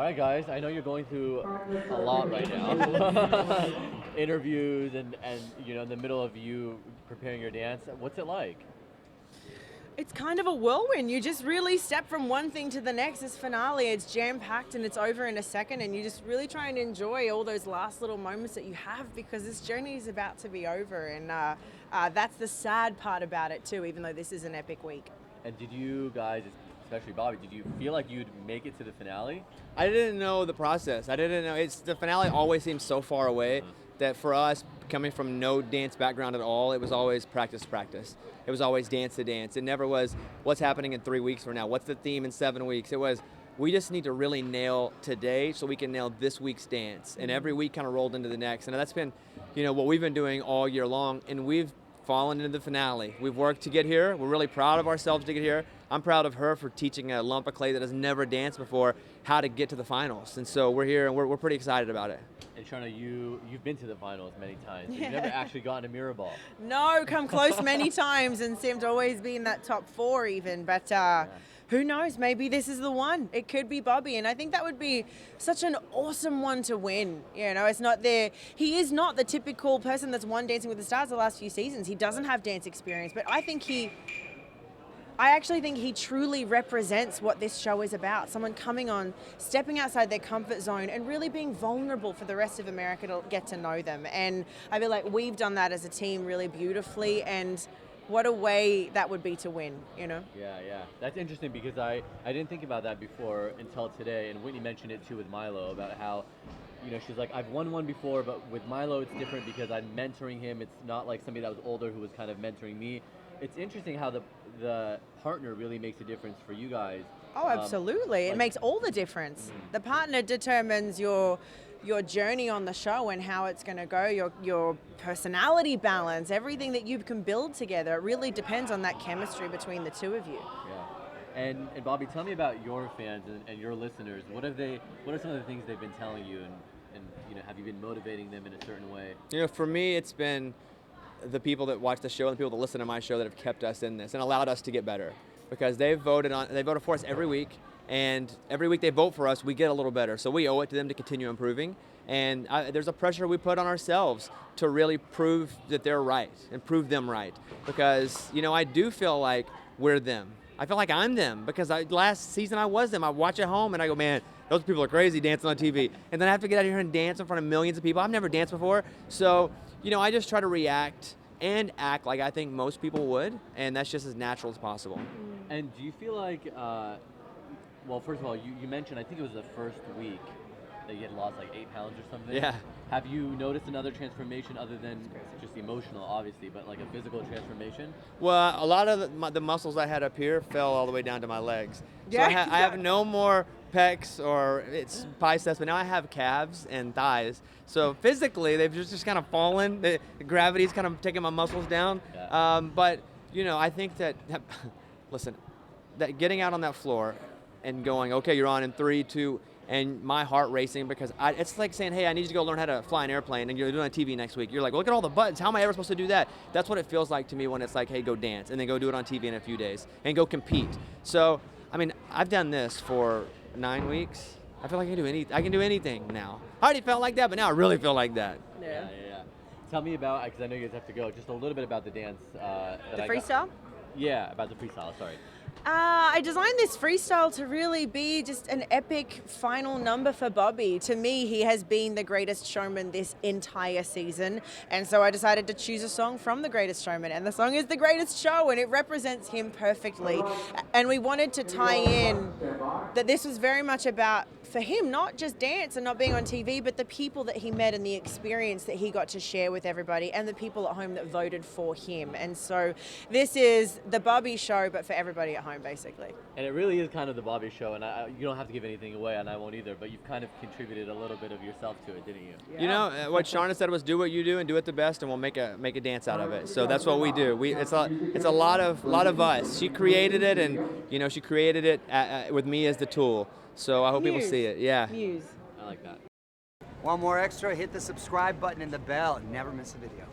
All right, guys, I know you're going through a lot right now. Interviews and in the middle of you preparing your dance. What's it like? It's kind of a whirlwind. You just really step from one thing to the next. This finale, it's jam-packed and it's over in a second, and you just really try and enjoy all those last little moments that you have, because this journey is about to be over, and that's the sad part about it too, even though this is an epic week. And did you guys, especially Bobby, did you feel like you'd make it to the finale? I didn't know the process. I didn't know. The finale always seems so far away that for us, coming from no dance background at all, it was always practice. It was always dance to dance. It never was what's happening in 3 weeks from now. What's the theme in 7 weeks? It was we just need to really nail today so we can nail this week's dance. And every week kind of rolled into the next. And that's been, what we've been doing all year long. And we've fallen into the finale. We've worked to get here. We're really proud of ourselves to get here. I'm proud of her for teaching a lump of clay that has never danced before how to get to the finals. And so we're here and we're pretty excited about it. And Sharna, you've been to the finals many times. But you've never actually gotten a mirror ball. No, come close many times and seem to always be in that top 4 even. But who knows? Maybe this is the one. It could be Bobby, and I think that would be such an awesome one to win. It's not there. He is not the typical person that's won Dancing with the Stars the last few seasons. He doesn't have dance experience, but I actually think he truly represents what this show is about. Someone coming on, stepping outside their comfort zone and really being vulnerable for the rest of America to get to know them. And I feel like we've done that as a team really beautifully, and what a way that would be to win, Yeah. That's interesting because I didn't think about that before until today, and Whitney mentioned it too with Milo about how, she's like, I've won one before, but with Milo it's different because I'm mentoring him. It's not like somebody that was older who was kind of mentoring me. It's interesting how the partner really makes a difference for you guys. Oh, absolutely. It makes all the difference. The partner determines your journey on the show and how it's going to go, your personality balance, everything that you can build together. It really depends on that chemistry between the two of you. Yeah. And Bobby, tell me about your fans and your listeners. What are some of the things they've been telling you, and have you been motivating them in a certain way? For me, it's been the people that watch the show and the people that listen to my show that have kept us in this and allowed us to get better, because they voted for us every week, and every week they vote for us, we get a little better. So we owe it to them to continue improving, and there's a pressure we put on ourselves to really prove that they're right and prove them right, because I do feel like we're them. I feel like I'm them, because last season I was them. I watch at home and I go, man, those people are crazy dancing on TV, and then I have to get out here and dance in front of millions of people. I've never danced before, so I just try to react and act like I think most people would, and that's just as natural as possible. And do you feel like, well, first of all, you mentioned, I think it was the first week that you had lost like 8 pounds or something. Yeah. Have you noticed another transformation other than just emotional, obviously, but like a physical transformation? Well, a lot of the muscles I had up here fell all the way down to my legs. So Yeah. I have no more pecs or it's biceps, but now I have calves and thighs. So physically, they've just kind of fallen. The gravity's kind of taking my muscles down. Yeah. But I think that listen, that getting out on that floor and going, okay, you're on in 3, 2, and my heart racing, because it's like saying, hey, I need you to go learn how to fly an airplane, and you're doing it on TV next week. You're like, look at all the buttons. How am I ever supposed to do that? That's what it feels like to me when it's like, hey, go dance, and then go do it on TV in a few days, and go compete. So, I've done this for 9 weeks. I feel like I can do anything now. I already felt like that, but now I really feel like that. Yeah. Tell me about, because I know you guys have to go, just a little bit about the dance. The freestyle? Yeah, about the freestyle, sorry. I designed this freestyle to really be just an epic final number for Bobby. To me, he has been the greatest showman this entire season, and so I decided to choose a song from The Greatest Showman, and the song is The Greatest Show, and it represents him perfectly. And we wanted to tie in that this was very much about, for him, not just dance and not being on TV, but the people that he met and the experience that he got to share with everybody, and the people at home that voted for him. And so this is the Bobby show, but for everybody at home, basically. And it really is kind of the Bobby show, and you don't have to give anything away, and I won't either, but you've kind of contributed a little bit of yourself to it, didn't you? Yeah. What Sharna said was, do what you do and do it the best, and we'll make a dance out of it. So that's what we do. It's a lot of us. She created it, and she created it with me as the tool. So I hope people see it. Yeah. Muse. I like that. Want more extra? Hit the subscribe button and the bell and never miss a video.